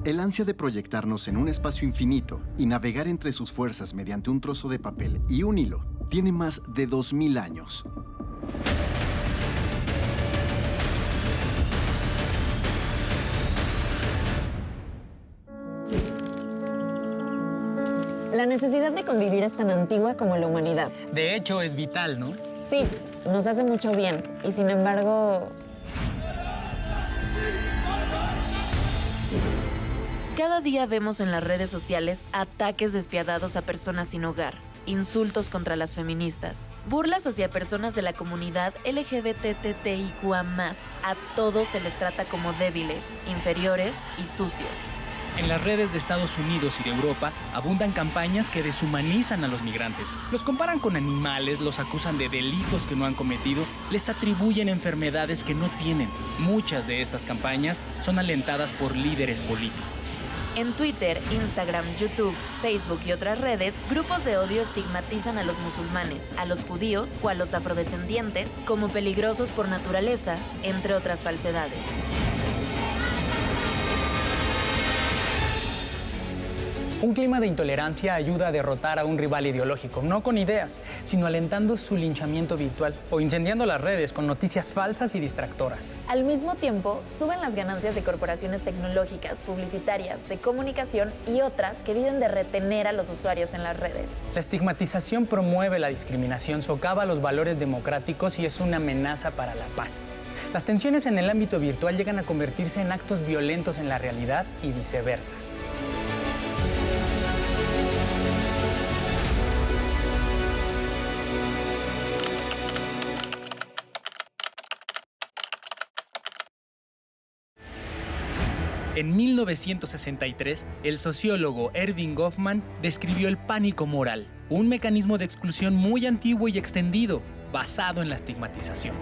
El ansia de proyectarnos en un espacio infinito y navegar entre sus fuerzas mediante un trozo de papel y un hilo tiene más de 2000 años. La necesidad de convivir es tan antigua como la humanidad. De hecho, es vital, ¿no? Sí, nos hace mucho bien y sin embargo... Cada día vemos en las redes sociales ataques despiadados a personas sin hogar, insultos contra las feministas, burlas hacia personas de la comunidad LGBTTIQA+. A todos se les trata como débiles, inferiores y sucios. En las redes de Estados Unidos y de Europa abundan campañas que deshumanizan a los migrantes. Los comparan con animales, los acusan de delitos que no han cometido, les atribuyen enfermedades que no tienen. Muchas de estas campañas son alentadas por líderes políticos. En Twitter, Instagram, YouTube, Facebook y otras redes, grupos de odio estigmatizan a los musulmanes, a los judíos o a los afrodescendientes como peligrosos por naturaleza, entre otras falsedades. Un clima de intolerancia ayuda a derrotar a un rival ideológico, no con ideas, sino alentando su linchamiento virtual o incendiando las redes con noticias falsas y distractoras. Al mismo tiempo, suben las ganancias de corporaciones tecnológicas, publicitarias, de comunicación y otras que viven de retener a los usuarios en las redes. La estigmatización promueve la discriminación, socava los valores democráticos y es una amenaza para la paz. Las tensiones en el ámbito virtual llegan a convertirse en actos violentos en la realidad y viceversa. En 1963, el sociólogo Erving Goffman describió el pánico moral, un mecanismo de exclusión muy antiguo y extendido, basado en la estigmatización.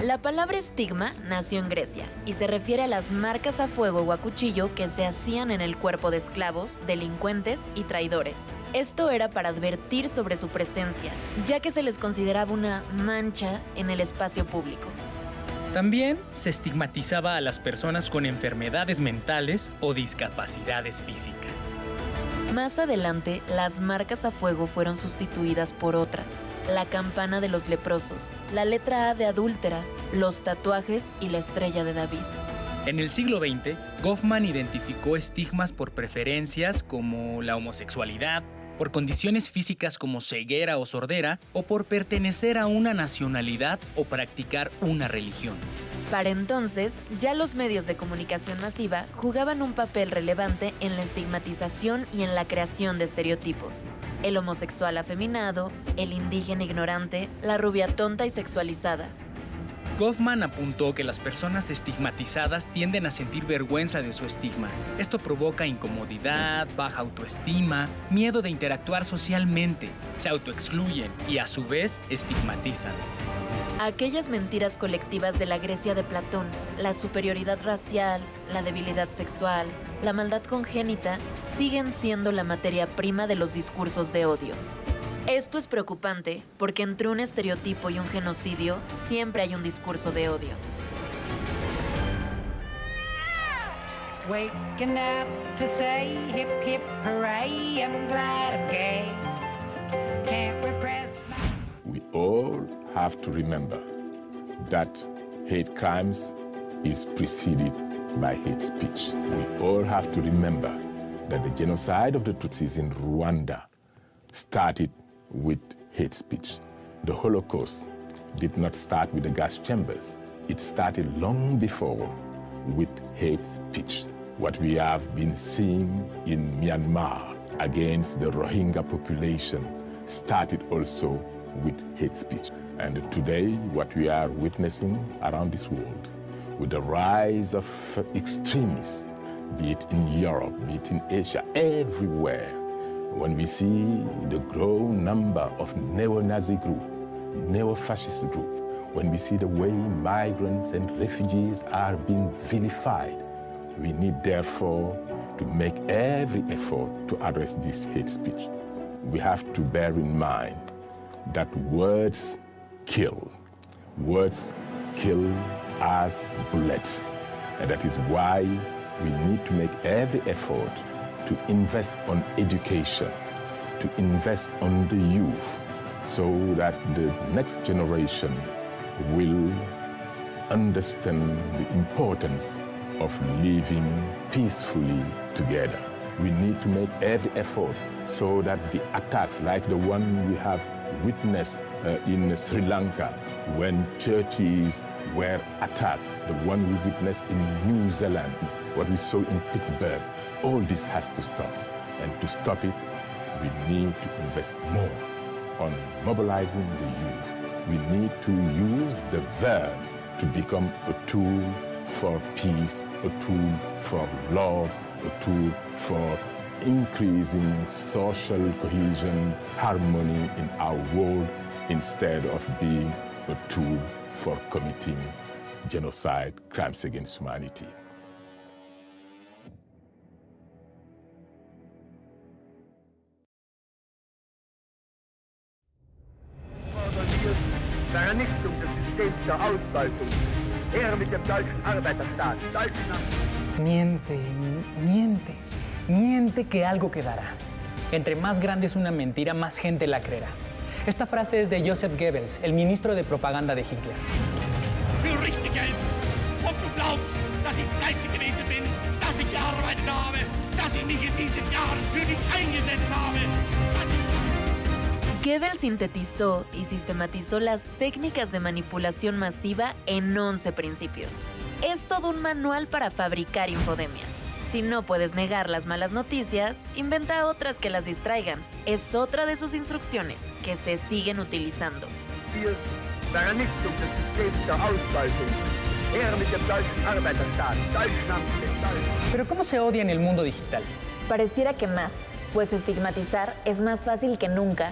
La palabra estigma nació en Grecia y se refiere a las marcas a fuego o a cuchillo que se hacían en el cuerpo de esclavos, delincuentes y traidores. Esto era para advertir sobre su presencia, ya que se les consideraba una mancha en el espacio público. También se estigmatizaba a las personas con enfermedades mentales o discapacidades físicas. Más adelante, las marcas a fuego fueron sustituidas por otras: la campana de los leprosos, la letra A de adúltera, los tatuajes y la estrella de David. En el siglo XX, Goffman identificó estigmas por preferencias como la homosexualidad, por condiciones físicas como ceguera o sordera, o por pertenecer a una nacionalidad o practicar una religión. Para entonces, ya los medios de comunicación masiva jugaban un papel relevante en la estigmatización y en la creación de estereotipos. El homosexual afeminado, el indígena ignorante, la rubia tonta y sexualizada. Goffman apuntó que las personas estigmatizadas tienden a sentir vergüenza de su estigma. Esto provoca incomodidad, baja autoestima, miedo de interactuar socialmente, se autoexcluyen y a su vez estigmatizan. Aquellas mentiras colectivas de la Grecia de Platón, la superioridad racial, la debilidad sexual, la maldad congénita, siguen siendo la materia prima de los discursos de odio. Esto es preocupante porque entre un estereotipo y un genocidio siempre hay un discurso de odio. Waking up to say hip hip hooray, I'm glad I'm gay. Can't repress my... We all have to remember that hate crimes is preceded by hate speech. We all have to remember that the genocide of the Tutsis in Rwanda started with hate speech. The Holocaust did not start with the gas chambers. It started long before with hate speech. What we have been seeing in Myanmar against the Rohingya population started also with hate speech. And today, what we are witnessing around this world, with the rise of extremists, be it in Europe, be it in Asia, everywhere, when we see the growing number of neo-Nazi group, neo-fascist group, when we see the way migrants and refugees are being vilified, we need therefore to make every effort to address this hate speech. We have to bear in mind that words kill. Words kill as bullets. And that is why we need to make every effort to invest on education, to invest on the youth, so that the next generation will understand the importance of living peacefully together. We need to make every effort so that the attacks like the one we have witnessed in Sri Lanka when churches were attacked, the one we witnessed in New Zealand, what we saw in Pittsburgh, all this has to stop. And to stop it, we need to invest more on mobilizing the youth. We need to use the verb to become a tool for peace, a tool for love, a tool for increasing social cohesion, harmony in our world, instead of being a tool for committing genocide, crimes against humanity. Vernichtung des Systems der Ausbeutung. Her mit dem deutschen Arbeiterstaat. Deutschland. Miente que algo quedará. Entre más grande es una mentira, más gente la creerá. Esta frase es de Joseph Goebbels, el ministro de propaganda de Hitler. Du richtig hältst und du glaubst, dass ich fleißig gewesen bin, dass ich gearbeitet habe, dass ich mich in diesen Jahren für dich eingesetzt habe, Goebbels sintetizó y sistematizó las técnicas de manipulación masiva en 11 principios. Es todo un manual para fabricar infodemias. Si no puedes negar las malas noticias, inventa otras que las distraigan. Es otra de sus instrucciones, que se siguen utilizando. Vernichtung des Systems der Ausbeutung. Her mit dem deutschen Arbeiterstaat. Deutschland. Pero ¿cómo se odia en el mundo digital? Pareciera que más, pues estigmatizar es más fácil que nunca.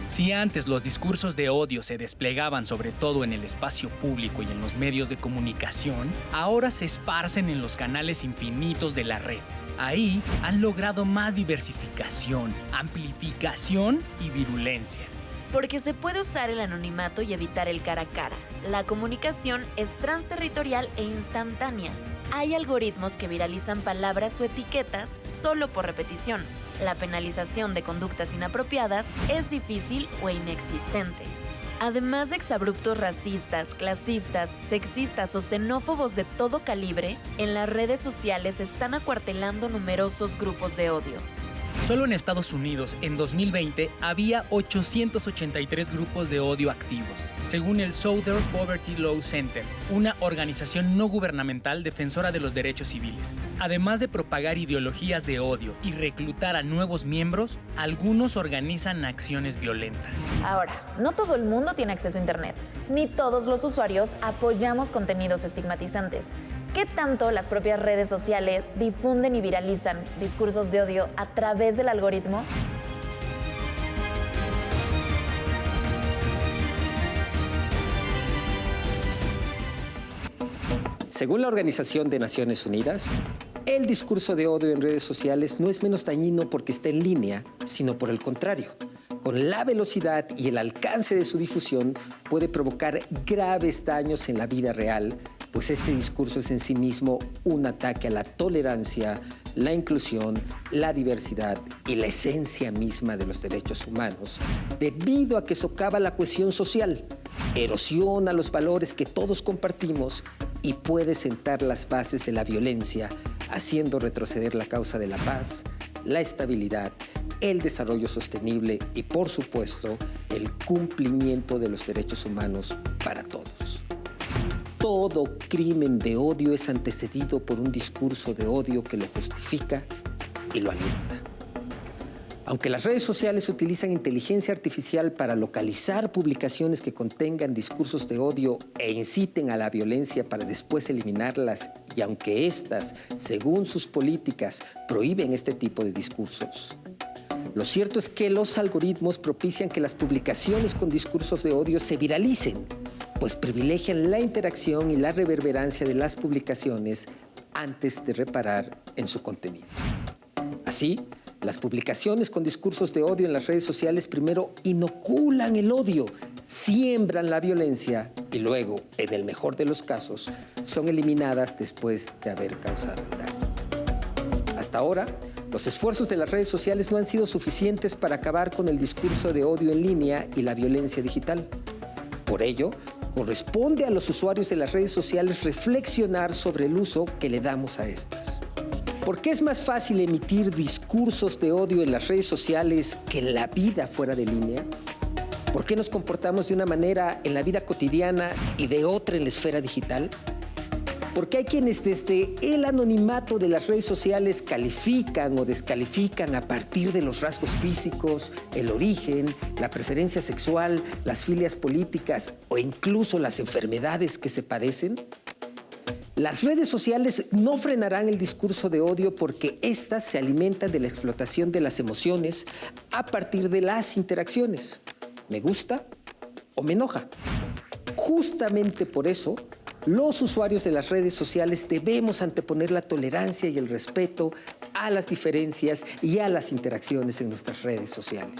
Si antes los discursos de odio se desplegaban sobre todo en el espacio público y en los medios de comunicación, ahora se esparcen en los canales infinitos de la red. Ahí han logrado más diversificación, amplificación y virulencia. Porque se puede usar el anonimato y evitar el cara a cara. La comunicación es transterritorial e instantánea. Hay algoritmos que viralizan palabras o etiquetas solo por repetición. La penalización de conductas inapropiadas es difícil o inexistente. Además de exabruptos racistas, clasistas, sexistas o xenófobos de todo calibre, en las redes sociales se están acuartelando numerosos grupos de odio. Solo en Estados Unidos, en 2020, había 883 grupos de odio activos, según el Southern Poverty Law Center, una organización no gubernamental defensora de los derechos civiles. Además de propagar ideologías de odio y reclutar a nuevos miembros, algunos organizan acciones violentas. Ahora, no todo el mundo tiene acceso a Internet, ni todos los usuarios apoyamos contenidos estigmatizantes. ¿Qué tanto las propias redes sociales difunden y viralizan discursos de odio a través del algoritmo? Según la Organización de Naciones Unidas, el discurso de odio en redes sociales no es menos dañino porque está en línea, sino por el contrario. Con la velocidad y el alcance de su difusión puede provocar graves daños en la vida real, pues este discurso es en sí mismo un ataque a la tolerancia, la inclusión, la diversidad y la esencia misma de los derechos humanos, debido a que socava la cohesión social, erosiona los valores que todos compartimos y puede sentar las bases de la violencia, haciendo retroceder la causa de la paz, la estabilidad, el desarrollo sostenible y, por supuesto, el cumplimiento de los derechos humanos para todos. Todo crimen de odio es antecedido por un discurso de odio que lo justifica y lo alienta. Aunque las redes sociales utilizan inteligencia artificial para localizar publicaciones que contengan discursos de odio e inciten a la violencia para después eliminarlas, y aunque éstas, según sus políticas, prohíben este tipo de discursos, lo cierto es que los algoritmos propician que las publicaciones con discursos de odio se viralicen, pues privilegian la interacción y la reverberancia de las publicaciones antes de reparar en su contenido. Así, las publicaciones con discursos de odio en las redes sociales primero inoculan el odio, siembran la violencia y luego, en el mejor de los casos, son eliminadas después de haber causado el daño. Hasta ahora, los esfuerzos de las redes sociales no han sido suficientes para acabar con el discurso de odio en línea y la violencia digital. Por ello, corresponde a los usuarios de las redes sociales reflexionar sobre el uso que le damos a estas. ¿Por qué es más fácil emitir discursos de odio en las redes sociales que en la vida fuera de línea? ¿Por qué nos comportamos de una manera en la vida cotidiana y de otra en la esfera digital? ¿Por qué hay quienes desde el anonimato de las redes sociales califican o descalifican a partir de los rasgos físicos, el origen, la preferencia sexual, las filias políticas o incluso las enfermedades que se padecen? Las redes sociales no frenarán el discurso de odio porque éstas se alimentan de la explotación de las emociones a partir de las interacciones. ¿Me gusta o me enoja? Justamente por eso, los usuarios de las redes sociales debemos anteponer la tolerancia y el respeto a las diferencias y a las interacciones en nuestras redes sociales.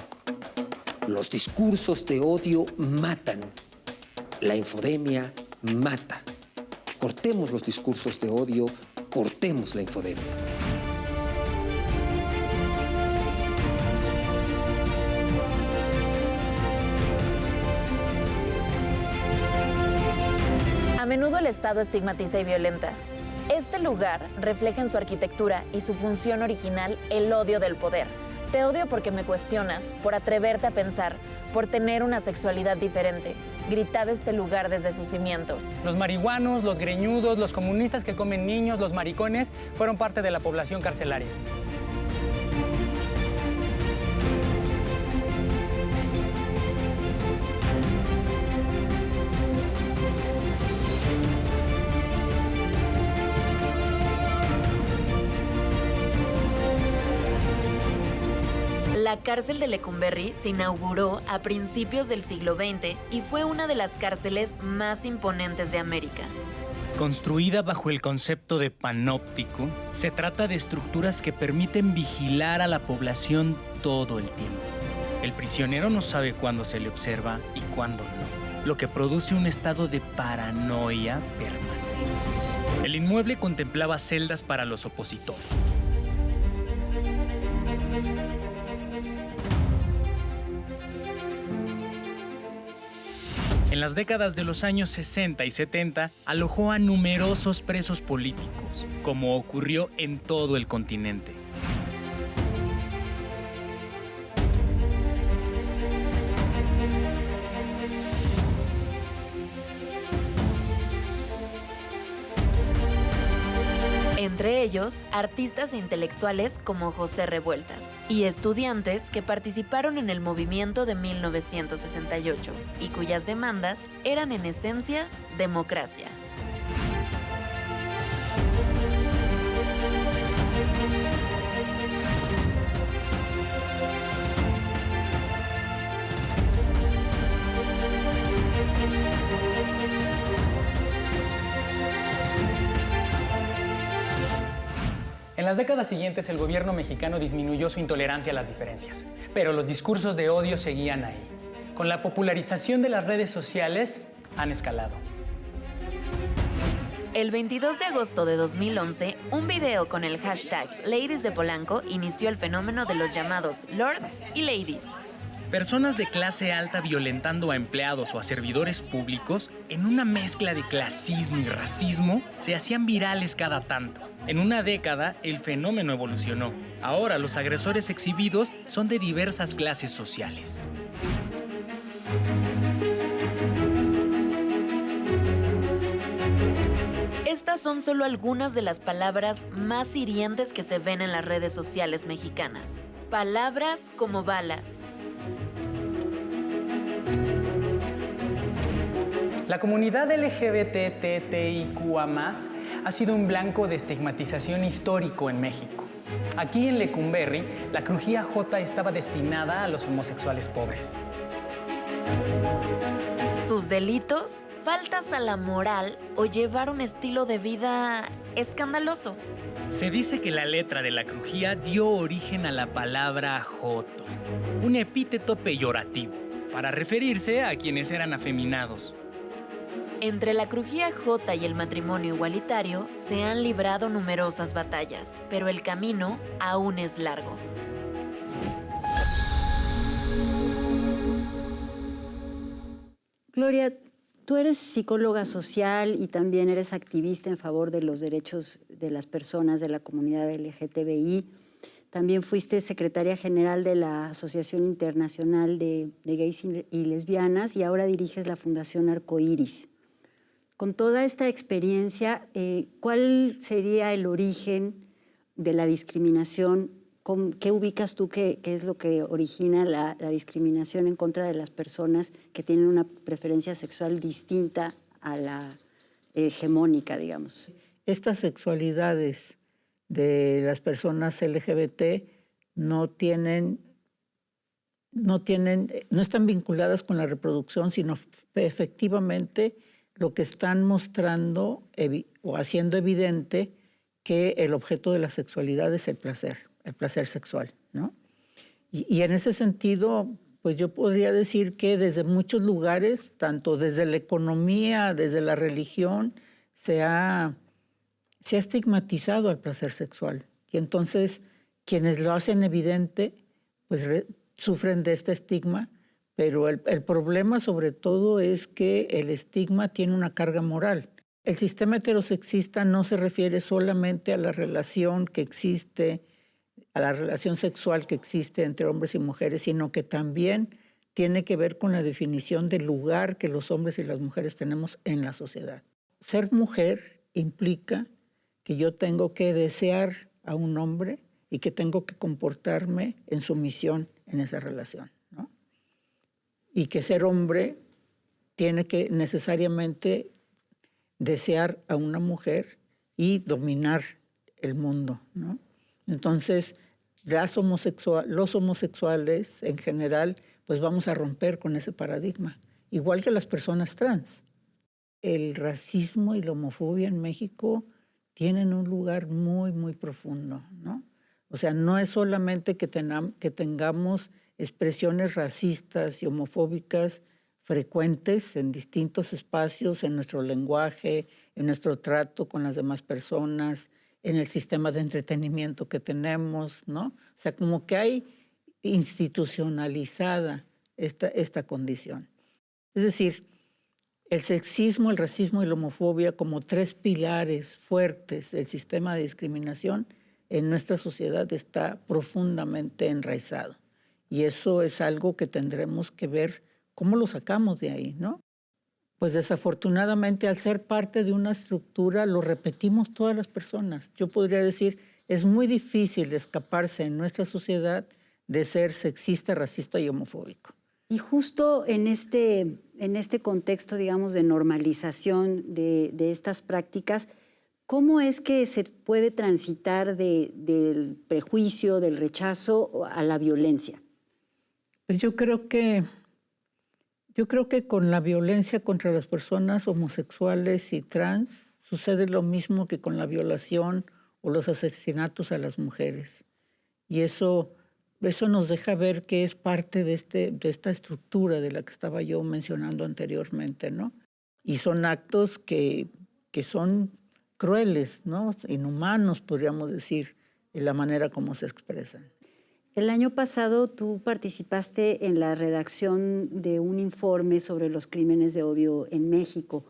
Los discursos de odio matan. La infodemia mata. Cortemos los discursos de odio, cortemos la infodemia. A menudo el Estado estigmatiza y violenta. Este lugar refleja en su arquitectura y su función original el odio del poder. Te odio porque me cuestionas, por atreverte a pensar, por tener una sexualidad diferente. Gritaba este lugar desde sus cimientos. Los marihuanos, los greñudos, los comunistas que comen niños, los maricones, fueron parte de la población carcelaria. La cárcel de Lecumberri se inauguró a principios del siglo XX y fue una de las cárceles más imponentes de América. Construida bajo el concepto de panóptico, se trata de estructuras que permiten vigilar a la población todo el tiempo. El prisionero no sabe cuándo se le observa y cuándo no, lo que produce un estado de paranoia permanente. El inmueble contemplaba celdas para los opositores. En las décadas de los años 60 y 70, alojó a numerosos presos políticos, como ocurrió en todo el continente. Entre ellos, artistas e intelectuales como José Revueltas y estudiantes que participaron en el movimiento de 1968 y cuyas demandas eran en esencia democracia. En las décadas siguientes, el gobierno mexicano disminuyó su intolerancia a las diferencias, pero los discursos de odio seguían ahí. Con la popularización de las redes sociales, han escalado. El 22 de agosto de 2011, un video con el hashtag Ladies de Polanco inició el fenómeno de los llamados Lords y Ladies. Personas de clase alta violentando a empleados o a servidores públicos, en una mezcla de clasismo y racismo, se hacían virales cada tanto. En una década, el fenómeno evolucionó. Ahora, los agresores exhibidos son de diversas clases sociales. Estas son solo algunas de las palabras más hirientes que se ven en las redes sociales mexicanas. Palabras como balas. La comunidad LGBTTIQA+, ha sido un blanco de estigmatización histórico en México. Aquí en Lecumberri, la crujía J estaba destinada a los homosexuales pobres. Sus delitos, faltas a la moral o llevar un estilo de vida escandaloso. Se dice que la letra de la crujía dio origen a la palabra joto, un epíteto peyorativo, para referirse a quienes eran afeminados. Entre la crujía J y el matrimonio igualitario se han librado numerosas batallas, pero el camino aún es largo. Gloria, tú eres psicóloga social y también eres activista en favor de los derechos de las personas de la comunidad LGTBI. También fuiste secretaria general de la Asociación Internacional de Gays y Lesbianas y ahora diriges la Fundación Arcoíris. Con toda esta experiencia, ¿cuál sería el origen de la discriminación? ¿Qué ubicas tú que es lo que origina la discriminación en contra de las personas que tienen una preferencia sexual distinta a la hegemónica, digamos? Estas sexualidades de las personas LGBT no están vinculadas con la reproducción, sino efectivamente lo que están mostrando o haciendo evidente que el objeto de la sexualidad es el placer sexual, ¿no? Y en ese sentido, pues yo podría decir que desde muchos lugares, tanto desde la economía, desde la religión, se ha estigmatizado al placer sexual. Y entonces quienes lo hacen evidente, pues sufren de este estigma, pero el problema sobre todo es que el estigma tiene una carga moral. El sistema heterosexista no se refiere solamente a la relación que existe, a la relación sexual que existe entre hombres y mujeres, sino que también tiene que ver con la definición del lugar que los hombres y las mujeres tenemos en la sociedad. Ser mujer implica que yo tengo que desear a un hombre y que tengo que comportarme en sumisión en esa relación, ¿no? Y que ser hombre tiene que necesariamente desear a una mujer y dominar el mundo, ¿no? Entonces, los homosexuales en general, pues vamos a romper con ese paradigma, igual que las personas trans. El racismo y la homofobia en México tienen un lugar muy, muy profundo, ¿no? O sea, no es solamente que tengamos expresiones racistas y homofóbicas frecuentes en distintos espacios, en nuestro lenguaje, en nuestro trato con las demás personas, en el sistema de entretenimiento que tenemos, ¿no? O sea, como que hay institucionalizada esta condición. Es decir, el sexismo, el racismo y la homofobia como tres pilares fuertes del sistema de discriminación en nuestra sociedad está profundamente enraizado. Y eso es algo que tendremos que ver cómo lo sacamos de ahí, ¿no? Pues desafortunadamente al ser parte de una estructura lo repetimos todas las personas. Yo podría decir, es muy difícil escaparse en nuestra sociedad de ser sexista, racista y homofóbico. Y justo en este contexto, digamos, de normalización de estas prácticas, ¿cómo es que se puede transitar del prejuicio, del rechazo a la violencia? Pues yo creo que con la violencia contra las personas homosexuales y trans sucede lo mismo que con la violación o los asesinatos a las mujeres. Y eso nos deja ver que es parte de esta estructura de la que estaba yo mencionando anteriormente, ¿no? Y son actos que son crueles, ¿no? Inhumanos, podríamos decir, de la manera como se expresan. El año pasado tú participaste en la redacción de un informe sobre los crímenes de odio en México.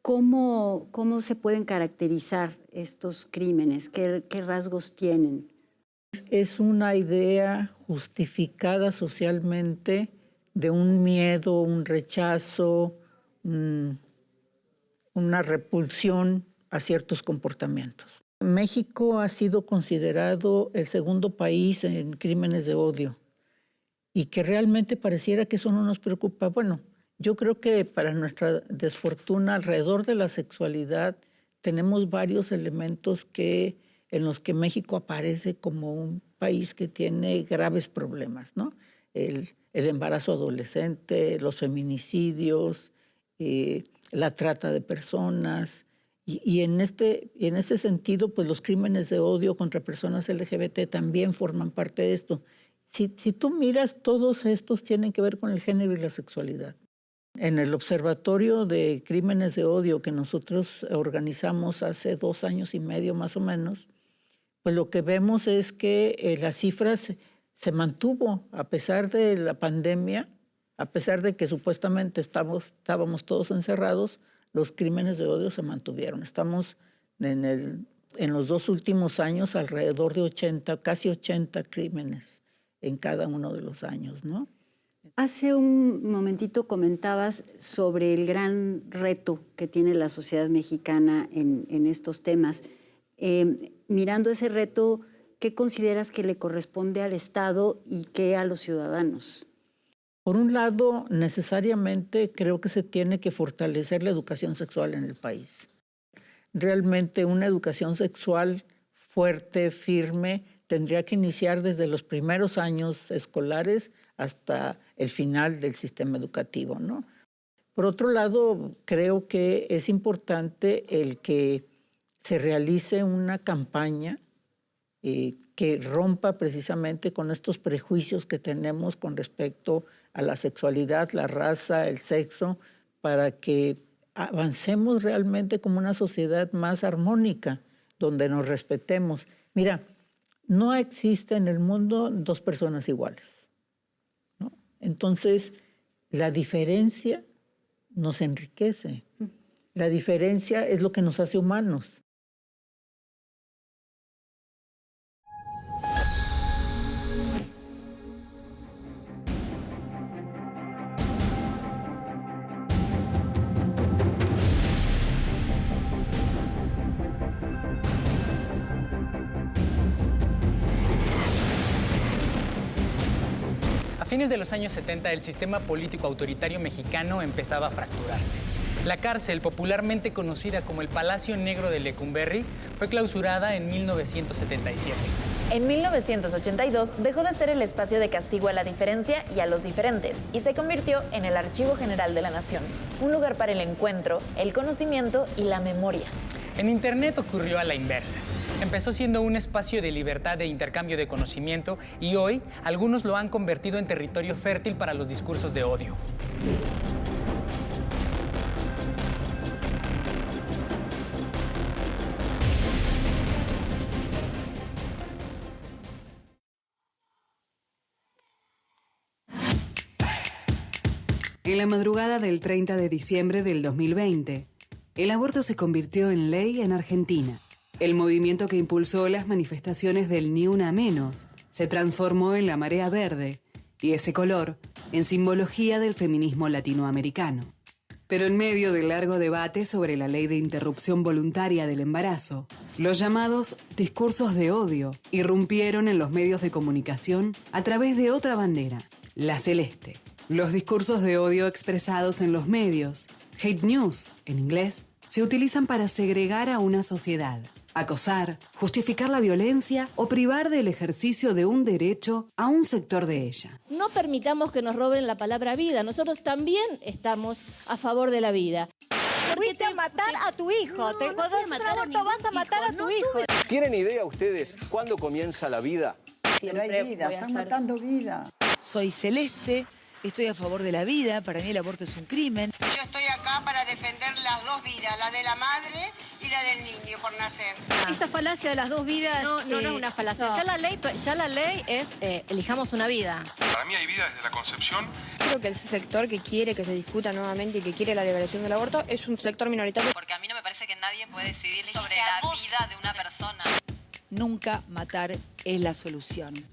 ¿Cómo se pueden caracterizar estos crímenes? ¿Qué rasgos tienen? Es una idea justificada socialmente de un miedo, un rechazo, una repulsión a ciertos comportamientos. México ha sido considerado el segundo país en crímenes de odio y que realmente pareciera que eso no nos preocupa. Bueno, yo creo que para nuestra desfortuna alrededor de la sexualidad tenemos varios elementos en los que México aparece como un país que tiene graves problemas, ¿no? El embarazo adolescente, los feminicidios, la trata de personas. Y en ese sentido, pues los crímenes de odio contra personas LGBT también forman parte de esto. Si tú miras, todos estos tienen que ver con el género y la sexualidad. En el Observatorio de Crímenes de Odio que nosotros organizamos hace 2 años y medio más o menos, pues lo que vemos es que la cifra se mantuvo a pesar de la pandemia, a pesar de que supuestamente estábamos todos encerrados, los crímenes de odio se mantuvieron. Estamos en los 2 últimos años alrededor de 80, casi 80 crímenes en cada uno de los años, ¿no? Hace un momentito comentabas sobre el gran reto que tiene la sociedad mexicana en estos temas. Mirando ese reto, ¿qué consideras que le corresponde al Estado y qué a los ciudadanos? Por un lado, necesariamente creo que se tiene que fortalecer la educación sexual en el país. Realmente una educación sexual fuerte, firme, tendría que iniciar desde los primeros años escolares hasta el final del sistema educativo, ¿no? Por otro lado, creo que es importante el que se realice una campaña que rompa precisamente con estos prejuicios que tenemos con respecto a la sexualidad, la raza, el sexo, para que avancemos realmente como una sociedad más armónica, donde nos respetemos. Mira, no existe en el mundo 2 personas iguales, ¿no? Entonces, la diferencia nos enriquece. La diferencia es lo que nos hace humanos. A fines de los años 70, el sistema político autoritario mexicano empezaba a fracturarse. La cárcel, popularmente conocida como el Palacio Negro de Lecumberri, fue clausurada en 1977. En 1982 dejó de ser el espacio de castigo a la diferencia y a los diferentes y se convirtió en el Archivo General de la Nación, un lugar para el encuentro, el conocimiento y la memoria. En Internet ocurrió a la inversa. Empezó siendo un espacio de libertad de intercambio de conocimiento y hoy algunos lo han convertido en territorio fértil para los discursos de odio. En la madrugada del 30 de diciembre del 2020, el aborto se convirtió en ley en Argentina. El movimiento que impulsó las manifestaciones del Ni Una Menos se transformó en la marea verde y ese color en simbología del feminismo latinoamericano. Pero en medio del largo debate sobre la ley de interrupción voluntaria del embarazo, los llamados discursos de odio irrumpieron en los medios de comunicación a través de otra bandera, la celeste. Los discursos de odio expresados en los medios, hate news en inglés, se utilizan para segregar a una sociedad, acosar, justificar la violencia o privar del ejercicio de un derecho a un sector de ella. No permitamos que nos roben la palabra vida. Nosotros también estamos a favor de la vida. Fuiste a matar a tu hijo. Te vas a matar a tu hijo. ¿Tienen idea ustedes cuándo comienza la vida? Pero hay vida, están matando vida. Soy celeste. Estoy a favor de la vida, para mí el aborto es un crimen. Yo estoy acá para defender las 2 vidas, la de la madre y la del niño por nacer. Esta falacia de las 2 vidas... No es una falacia. No. Ya la ley es elijamos una vida. Para mí hay vida desde la concepción. Creo que el sector que quiere que se discuta nuevamente y que quiere la legalización del aborto es un sector minoritario. Porque a mí no me parece que nadie puede decidir sobre la vida de una persona. Nunca matar es la solución.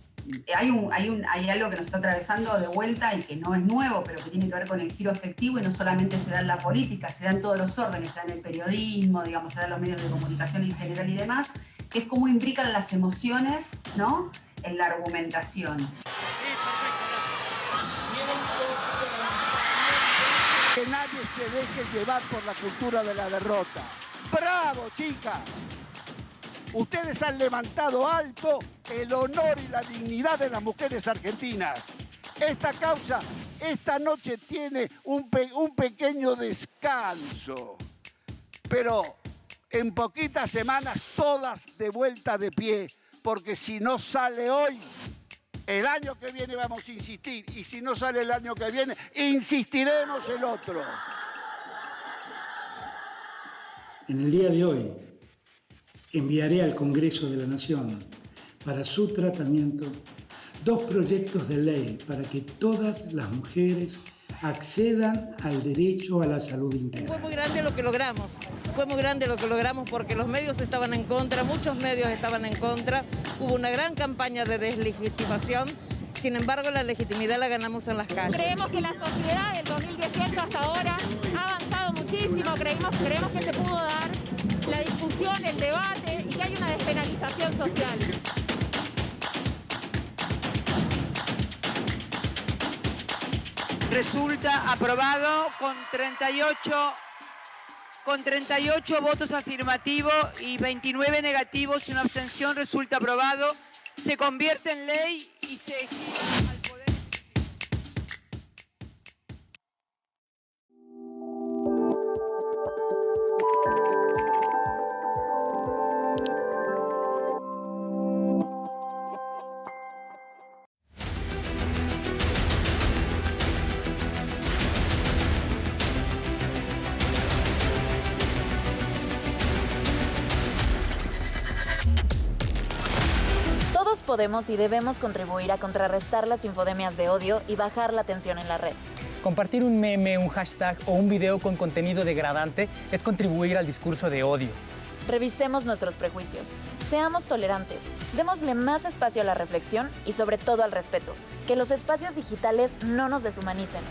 Hay algo que nos está atravesando de vuelta y que no es nuevo, pero que tiene que ver con el giro efectivo y no solamente se da en la política, se da en todos los órdenes, se da en el periodismo, digamos, se da en los medios de comunicación en general y demás, que es cómo imbrican las emociones, ¿no?, en la argumentación. Que nadie se deje llevar por la cultura de la derrota. ¡Bravo, chicas! Ustedes han levantado alto el honor y la dignidad de las mujeres argentinas. Esta causa, esta noche tiene un pequeño descanso, pero en poquitas semanas todas de vuelta de pie, porque si no sale hoy, El año que viene vamos a insistir, y si no sale el año que viene, insistiremos el otro. En el día de hoy enviaré al Congreso de la Nación para su tratamiento 2 proyectos de ley para que todas las mujeres accedan al derecho a la salud integral. Fue muy grande lo que logramos porque los medios estaban en contra, muchos medios estaban en contra, hubo una gran campaña de deslegitimación, sin embargo la legitimidad la ganamos en las calles. Creemos que la sociedad del 2018 hasta ahora ha avanzado muchísimo, creemos que se pudo dar la discusión, el debate y que hay una despenalización social. Resulta aprobado con 38 votos afirmativos y 29 negativos y una abstención. Resulta aprobado. Se convierte en ley y se exige al Poder. Podemos y debemos contribuir a contrarrestar las infodemias de odio y bajar la tensión en la red. Compartir un meme, un hashtag o un video con contenido degradante es contribuir al discurso de odio. Revisemos nuestros prejuicios, seamos tolerantes, démosle más espacio a la reflexión y sobre todo al respeto. Que los espacios digitales no nos deshumanicen.